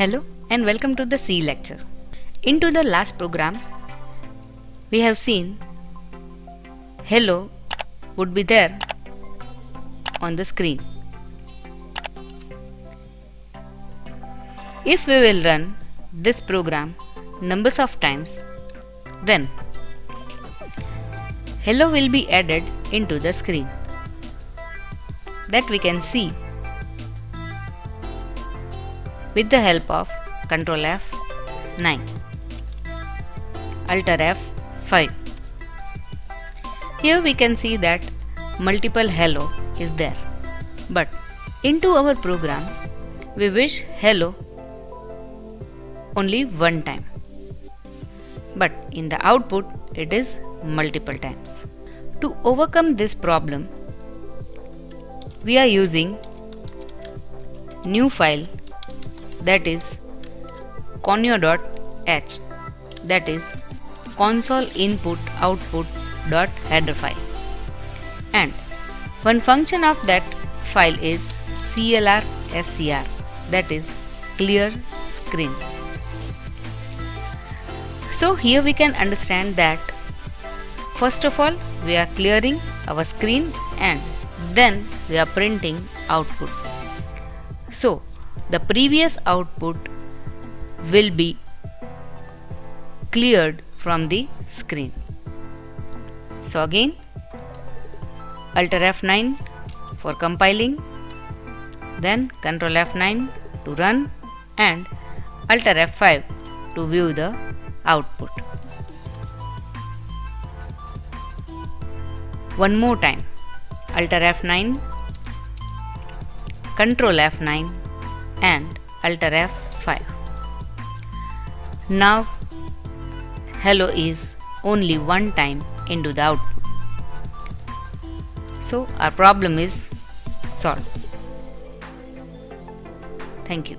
Hello and welcome to the C lecture. Into the last program, we have seen hello would be there on the screen. If we will run this program numbers of times, then hello will be added into the screen. That we can see with the help of Ctrl F9, Alt F5. Here we can see that multiple hello is there. But into our program, we wish hello only one time. But in the output, it is multiple times. To overcome this problem, we are using new file, that is conio.h, that is console input output.header file, and one function of that file is clrscr, that is clear screen. So here we can understand that first of all we are clearing our screen and then we are printing output. So the previous output will be cleared from the screen. So again Alt F9 for compiling, then Ctrl F9 to run and Alt F5 to view the output. One more time, Alt F9, Ctrl F9 and Alt F5. Now hello is only one time into the output. So our problem is solved. Thank you.